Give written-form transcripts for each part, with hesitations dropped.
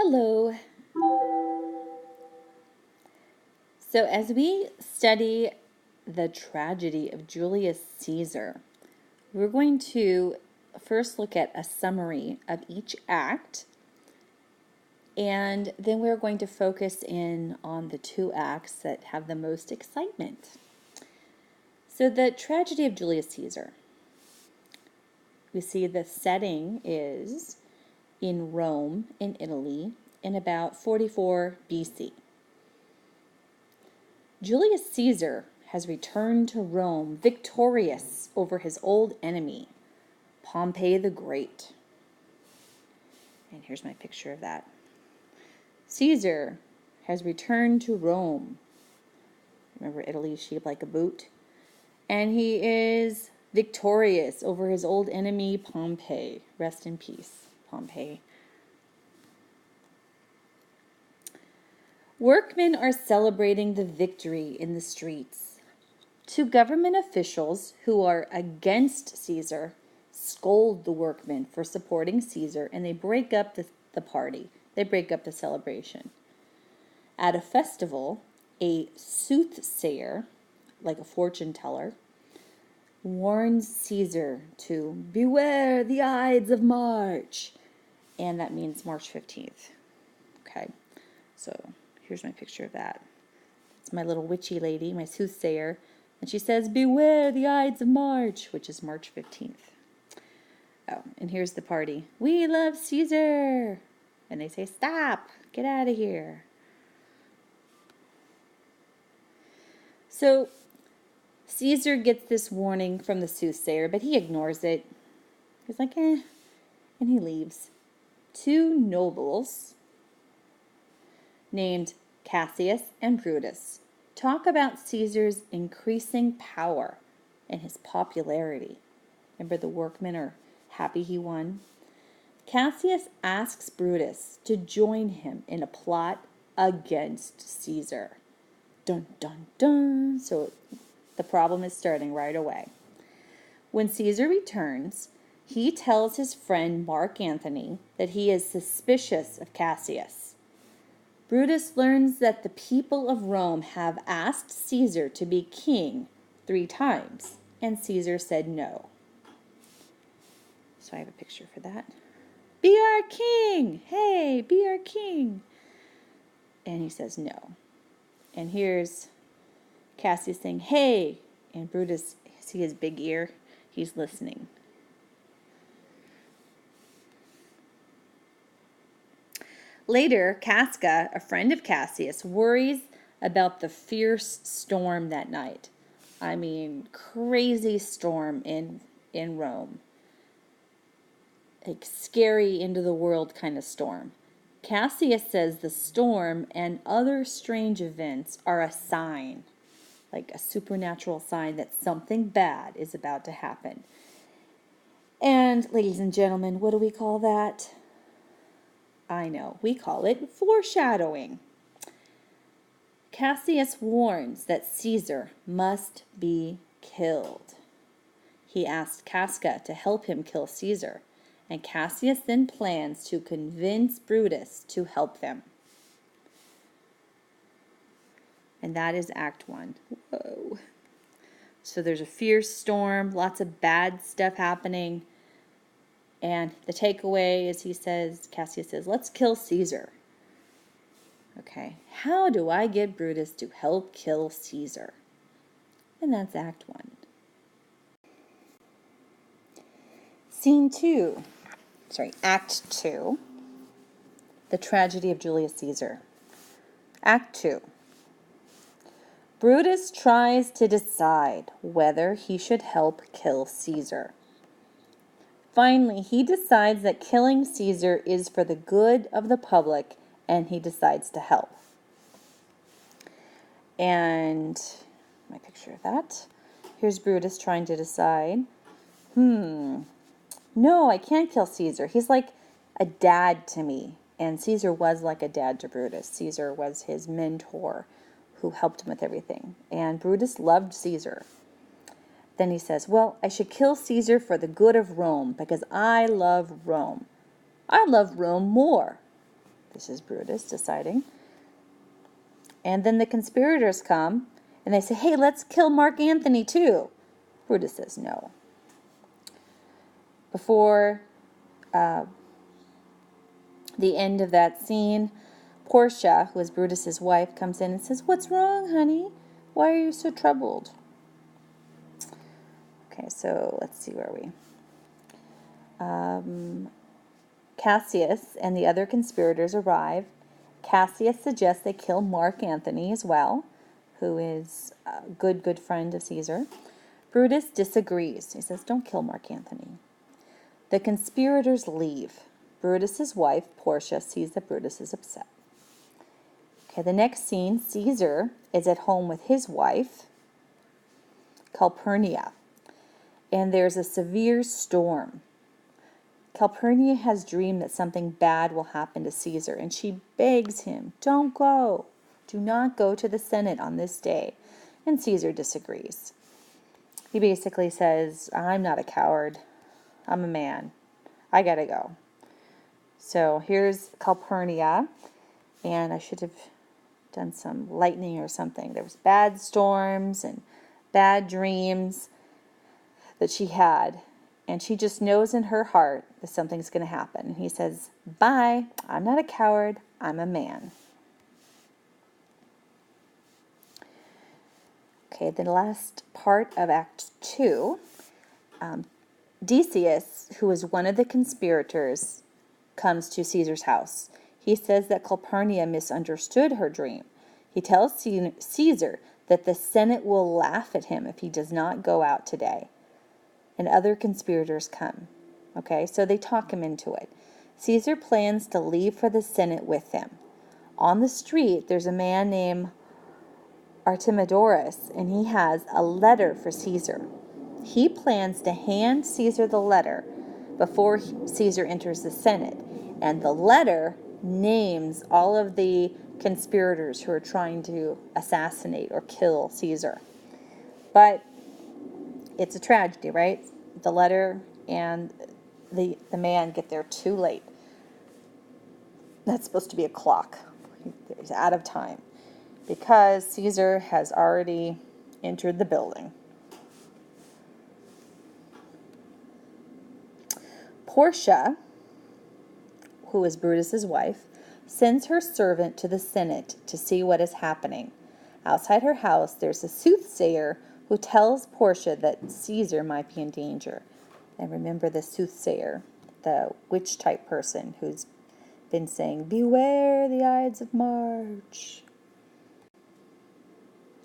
Hello. So as we study the tragedy of Julius Caesar, we're going to first look at a summary of each act, and then we're going to focus in on the two acts that have the most excitement. So the tragedy of Julius Caesar. We see the setting is in Rome, in Italy, in about 44 BC. Julius Caesar has returned to Rome victorious over his old enemy, Pompey the Great. And here's my picture of that. Caesar has returned to Rome. Remember, Italy is shaped like a boot. And he is victorious over his old enemy, Pompey. Rest in peace, Pompey. Workmen are celebrating the victory in the streets. Two government officials who are against Caesar scold the workmen for supporting Caesar, and they break up the party. They break up the celebration. At a festival, a soothsayer, like a fortune teller, warns Caesar to beware the Ides of March. And that means March 15th. Okay, so here's my picture of that. It's my little witchy lady, my soothsayer. And she says, beware the Ides of March, which is March 15th. Oh, and here's the party. We love Caesar. And they say, stop, get out of here. So Caesar gets this warning from the soothsayer, but he ignores it. He's like, and he leaves. Two nobles named Cassius and Brutus talk about Caesar's increasing power and his popularity. Remember, the workmen are happy he won. Cassius asks Brutus to join him in a plot against Caesar. Dun, dun, dun. So the problem is starting right away. When Caesar returns, he tells his friend Mark Antony that he is suspicious of Cassius. Brutus learns that the people of Rome have asked Caesar to be king 3 times, and Caesar said no. So I have a picture for that. Be our king! Hey, be our king! And he says no. And here's Cassius saying, hey! And Brutus, see his big ear? He's listening. Later, Casca, a friend of Cassius, worries about the fierce storm that night. I mean, crazy storm in Rome. Like scary into the world kind of storm. Cassius says the storm and other strange events are a sign, like a supernatural sign that something bad is about to happen. And, ladies and gentlemen, what do we call that? I know, we call it foreshadowing. Cassius warns that Caesar must be killed. He asked Casca to help him kill Caesar, and Cassius then plans to convince Brutus to help them. And that is Act 1. Whoa. So there's a fierce storm, lots of bad stuff happening. And the takeaway is Cassius says, let's kill Caesar. Okay, how do I get Brutus to help kill Caesar? And that's Act 1. Act 2, the tragedy of Julius Caesar. Act 2. Brutus tries to decide whether he should help kill Caesar. Finally, he decides that killing Caesar is for the good of the public, and he decides to help. And my picture of that. Here's Brutus trying to decide. No, I can't kill Caesar. He's like a dad to me. And Caesar was like a dad to Brutus. Caesar was his mentor who helped him with everything. And Brutus loved Caesar. Then he says, well, I should kill Caesar for the good of Rome because I love Rome. I love Rome more. This is Brutus deciding. And then the conspirators come and they say, hey, let's kill Mark Antony too. Brutus says no. Before the end of that scene, Portia, who is Brutus's wife, comes in and says, what's wrong, honey? Why are you so troubled? Okay, so let's see where we. Cassius and the other conspirators arrive. Cassius suggests they kill Mark Antony as well, who is a good friend of Caesar. Brutus disagrees. He says, don't kill Mark Antony. The conspirators leave. Brutus's wife, Portia, sees that Brutus is upset. Okay, the next scene, Caesar is at home with his wife, Calpurnia, and there's a severe storm. Calpurnia has dreamed that something bad will happen to Caesar, and she begs him, don't go. Do not go to the Senate on this day. And Caesar disagrees. He basically says, I'm not a coward. I'm a man. I gotta go. So here's Calpurnia, and I should have done some lightning or something. There was bad storms and bad dreams that she had, and she just knows in her heart that something's going to happen. And he says, bye, I'm not a coward, I'm a man. Okay, the last part of Act 2, Decius, who is one of the conspirators, comes to Caesar's house. He says that Calpurnia misunderstood her dream. He tells Caesar that the Senate will laugh at him if he does not go out today. And other conspirators come. Okay, so they talk him into it. Caesar plans to leave for the Senate with him. On the street, there's a man named Artemidorus, and he has a letter for Caesar. He plans to hand Caesar the letter before Caesar enters the Senate. And the letter names all of the conspirators who are trying to assassinate or kill Caesar. But it's a tragedy, right? The letter and the man get there too late. That's supposed to be a clock. He's out of time because Caesar has already entered the building. Portia, who is Brutus's wife, sends her servant to the Senate to see what is happening. Outside her house, there's a soothsayer who tells Portia that Caesar might be in danger. And remember the soothsayer, the witch-type person who's been saying, beware the Ides of March.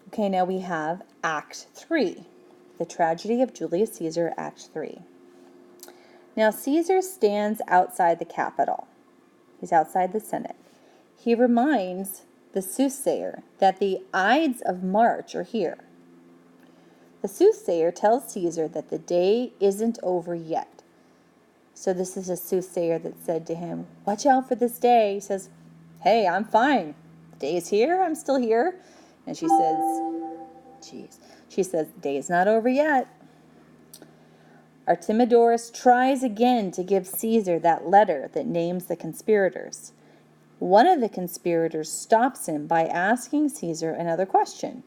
Okay, now we have Act 3, the tragedy of Julius Caesar, Act 3. Now Caesar stands outside the Capitol. He's outside the Senate. He reminds the soothsayer that the Ides of March are here. The soothsayer tells Caesar that the day isn't over yet. So this is a soothsayer that said to him, watch out for this day. He says, hey, I'm fine. The day is here. I'm still here. And she says, the day is not over yet. Artemidorus tries again to give Caesar that letter that names the conspirators. One of the conspirators stops him by asking Caesar another question.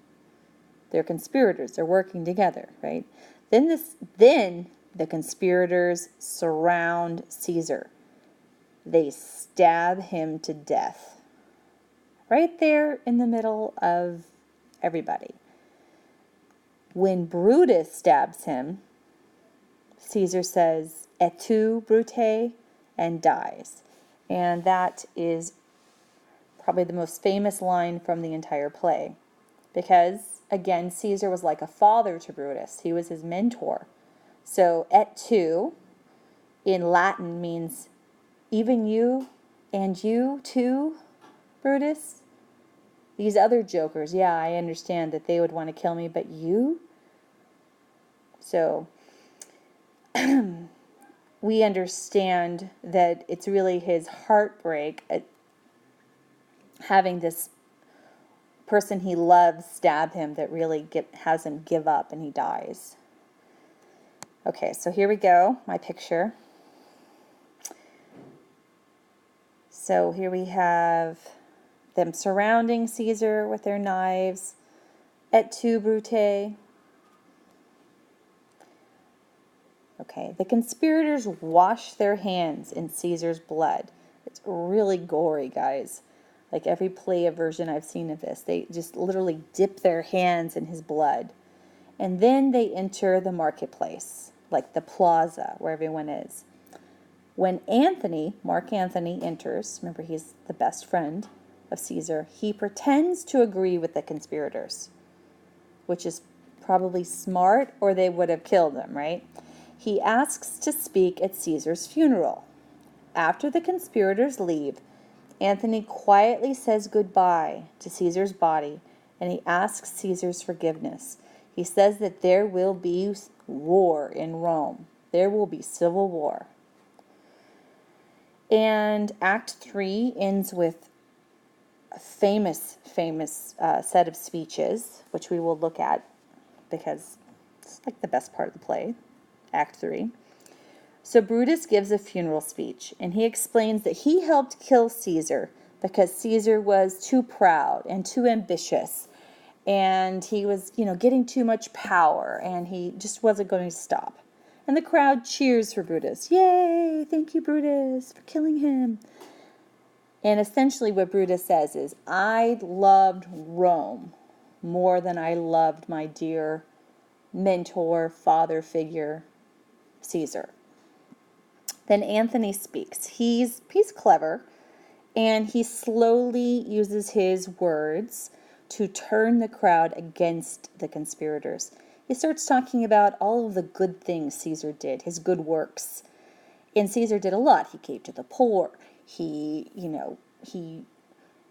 They're conspirators. They're working together, right? Then the conspirators surround Caesar. They stab him to death. Right there in the middle of everybody. When Brutus stabs him, Caesar says, et tu, Brute, and dies. And that is probably the most famous line from the entire play. Because, again, Caesar was like a father to Brutus. He was his mentor. So, et tu, in Latin, means even you and you too, Brutus. These other jokers, yeah, I understand that they would want to kill me, but you? So, we understand that it's really his heartbreak at having this person he loves stab him that really has him give up and he dies. Okay, so here we go, my picture. So here we have them surrounding Caesar with their knives. Et tu, Brute. Okay, the conspirators wash their hands in Caesar's blood. It's really gory, guys. Like every play version I've seen of this, they just literally dip their hands in his blood. And then they enter the marketplace, like the plaza where everyone is. When Mark Antony enters, remember he's the best friend of Caesar, he pretends to agree with the conspirators, which is probably smart, or they would have killed him, right? He asks to speak at Caesar's funeral. After the conspirators leave, Antony quietly says goodbye to Caesar's body, and he asks Caesar's forgiveness. He says that there will be war in Rome. There will be civil war. And Act 3 ends with a famous set of speeches, which we will look at because it's like the best part of the play, Act 3. So Brutus gives a funeral speech, and he explains that he helped kill Caesar because Caesar was too proud and too ambitious, and he was, getting too much power, and he just wasn't going to stop. And the crowd cheers for Brutus. Yay! Thank you, Brutus, for killing him. And essentially what Brutus says is, I loved Rome more than I loved my dear mentor, father figure, Caesar. Then Antony speaks. He's clever, and he slowly uses his words to turn the crowd against the conspirators. He starts talking about all of the good things Caesar did, his good works. And Caesar did a lot. He gave to the poor. He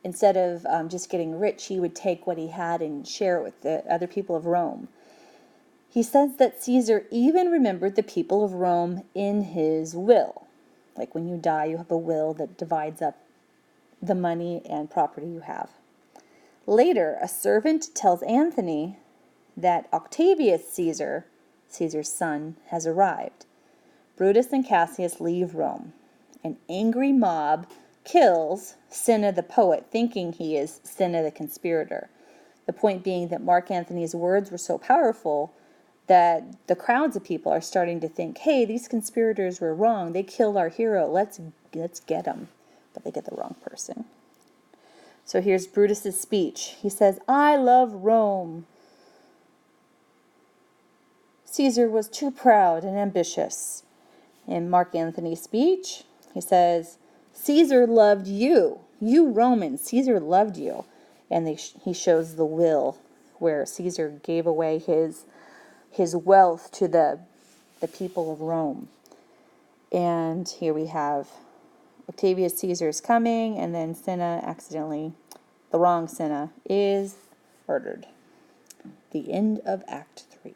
instead of just getting rich, he would take what he had and share it with the other people of Rome. He says that Caesar even remembered the people of Rome in his will. Like when you die, you have a will that divides up the money and property you have. Later, a servant tells Antony that Octavius Caesar, Caesar's son, has arrived. Brutus and Cassius leave Rome. An angry mob kills Cinna the poet, thinking he is Cinna the conspirator. The point being that Mark Antony's words were so powerful that the crowds of people are starting to think, hey, these conspirators were wrong. They killed our hero. Let's get them. But they get the wrong person. So here's Brutus's speech. He says, I love Rome. Caesar was too proud and ambitious. In Mark Antony's speech, he says, Caesar loved you. You Romans, Caesar loved you. And he shows the will where Caesar gave away his wealth to the people of Rome. And here we have Octavius Caesar's coming, and then Cinna accidentally, the wrong Cinna, is murdered. The end of Act 3.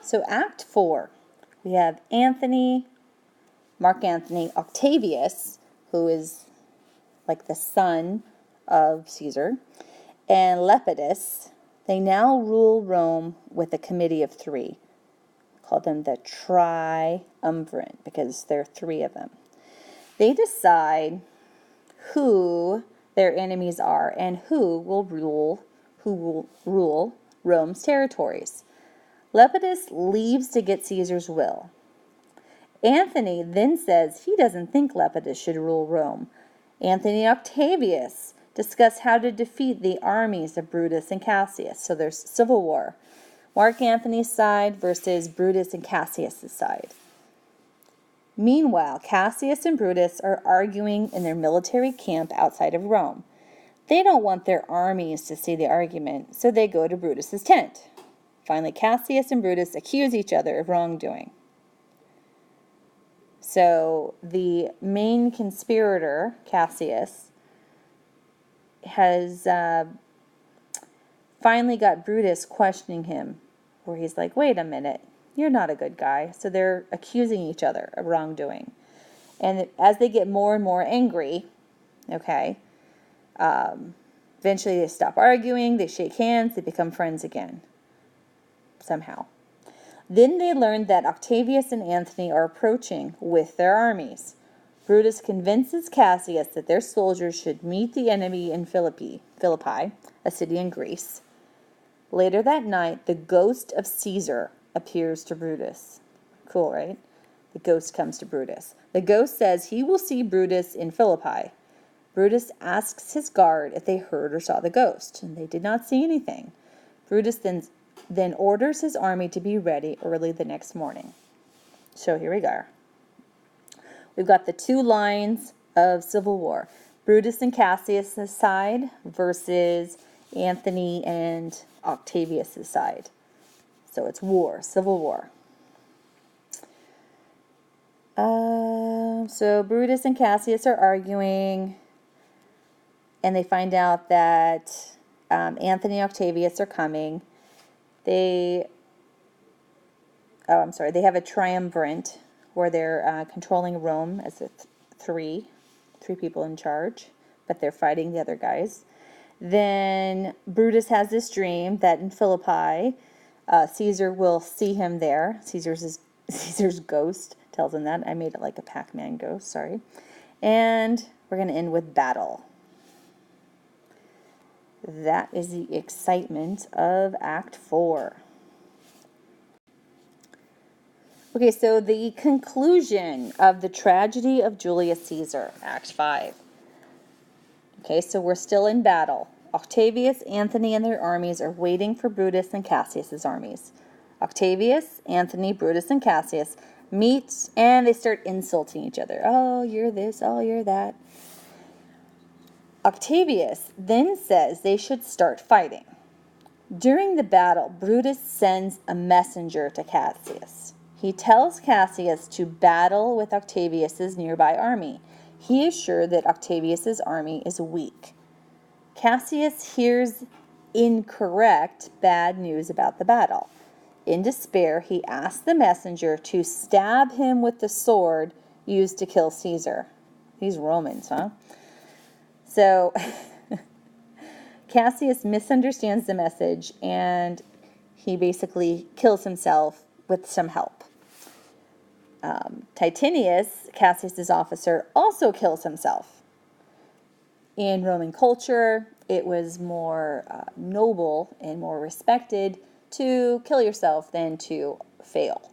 So Act 4, we have Mark Antony, Octavius, who is like the son of Caesar, and Lepidus. They now rule Rome with a committee of 3. Call them the triumvirate because there are 3 of them. They decide who their enemies are and who will rule Rome's territories. Lepidus leaves to get Caesar's will. Antony then says he doesn't think Lepidus should rule Rome. Antony and Octavius discuss how to defeat the armies of Brutus and Cassius. So there's civil war. Mark Antony's side versus Brutus and Cassius' side. Meanwhile, Cassius and Brutus are arguing in their military camp outside of Rome. They don't want their armies to see the argument, so they go to Brutus's tent. Finally, Cassius and Brutus accuse each other of wrongdoing. So the main conspirator, Cassius, has finally got Brutus questioning him, where he's like, wait a minute, you're not a good guy. So they're accusing each other of wrongdoing. And as they get more and more angry, eventually they stop arguing, they shake hands, they become friends again, somehow. Then they learn that Octavius and Antony are approaching with their armies. Brutus convinces Cassius that their soldiers should meet the enemy in Philippi, a city in Greece. Later that night, the ghost of Caesar appears to Brutus. Cool, right? The ghost comes to Brutus. The ghost says he will see Brutus in Philippi. Brutus asks his guard if they heard or saw the ghost, and they did not see anything. Brutus then orders his army to be ready early the next morning. So here we go. We've got the two lines of civil war. Brutus and Cassius' side versus Antony and Octavius' side. So it's war, civil war. So Brutus and Cassius are arguing, and they find out that Antony and Octavius are coming. They have a triumvirate where they're controlling Rome as three people in charge, but they're fighting the other guys. Then Brutus has this dream that in Philippi, Caesar will see him there. Caesar's ghost tells him that. I made it like a Pac-Man ghost, sorry. And we're going to end with battle. That is the excitement of Act 4. Okay, so the conclusion of the tragedy of Julius Caesar, Act 5. Okay, so we're still in battle. Octavius, Antony, and their armies are waiting for Brutus and Cassius' armies. Octavius, Antony, Brutus, and Cassius meet, and they start insulting each other. Oh, you're this, oh, you're that. Octavius then says they should start fighting. During the battle, Brutus sends a messenger to Cassius. He tells Cassius to battle with Octavius' nearby army. He is sure that Octavius' army is weak. Cassius hears incorrect bad news about the battle. In despair, he asks the messenger to stab him with the sword used to kill Caesar. These Romans, huh? So Cassius misunderstands the message, and he basically kills himself with some help. Titinius, Cassius' officer, also kills himself. In Roman culture, it was more noble and more respected to kill yourself than to fail.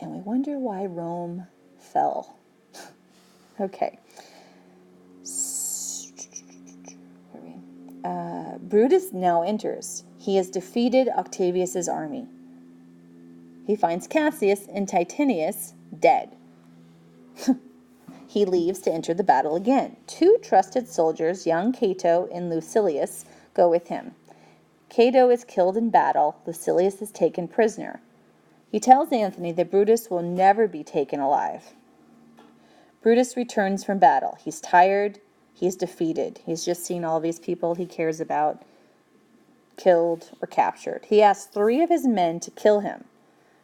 And we wonder why Rome fell. Okay. Brutus now enters. He has defeated Octavius' army. He finds Cassius and Titinius dead. He leaves to enter the battle again. Two trusted soldiers, young Cato and Lucilius, go with him. Cato is killed in battle. Lucilius is taken prisoner. He tells Antony that Brutus will never be taken alive. Brutus returns from battle. He's tired. He's defeated. He's just seen all these people he cares about killed or captured. He asks 3 of his men to kill him,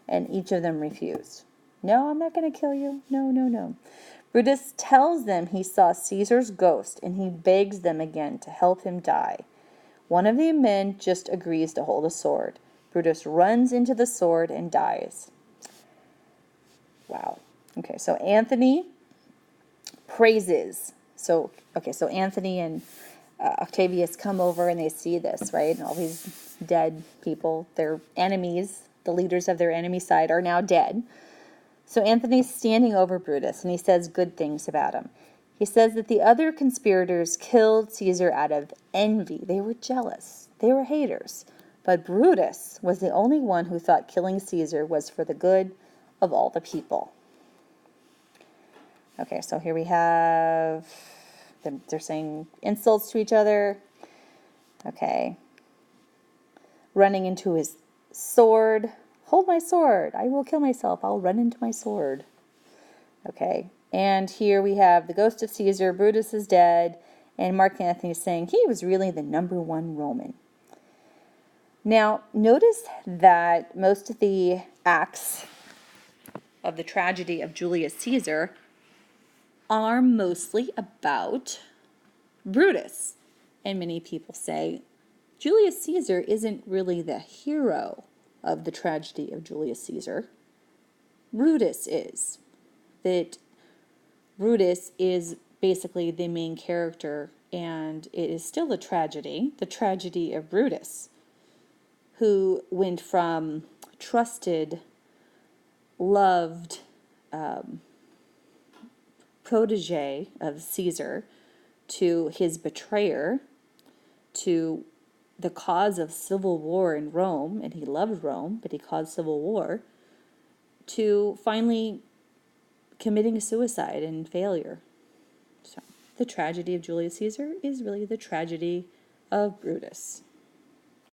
and each of them refuse. No, I'm not going to kill you. No. Brutus tells them he saw Caesar's ghost, and he begs them again to help him die. One of the men just agrees to hold a sword. Brutus runs into the sword and dies. Wow. Okay, so Antony praises. So Antony and Octavius come over and they see this, right? And all these dead people, their enemies, the leaders of their enemy side are now dead. So Antony's standing over Brutus and he says good things about him. He says that the other conspirators killed Caesar out of envy. They were jealous. They were haters. But Brutus was the only one who thought killing Caesar was for the good of all the people. Okay, so here we have them, they're saying insults to each other. Okay. Running into his sword. Hold my sword. I will kill myself. I'll run into my sword. Okay. And here we have the ghost of Caesar. Brutus is dead. And Mark Antony is saying he was really the #1 Roman. Now, notice that most of the acts of the tragedy of Julius Caesar are mostly about Brutus. And many people say Julius Caesar isn't really the hero of the tragedy of Julius Caesar. Brutus is. that Brutus is basically the main character, and it is still a tragedy, the tragedy of Brutus, who went from trusted, loved protege of Caesar to his betrayer, to the cause of civil war in Rome, and he loved Rome, but he caused civil war, to finally committing suicide and failure. So the tragedy of Julius Caesar is really the tragedy of Brutus.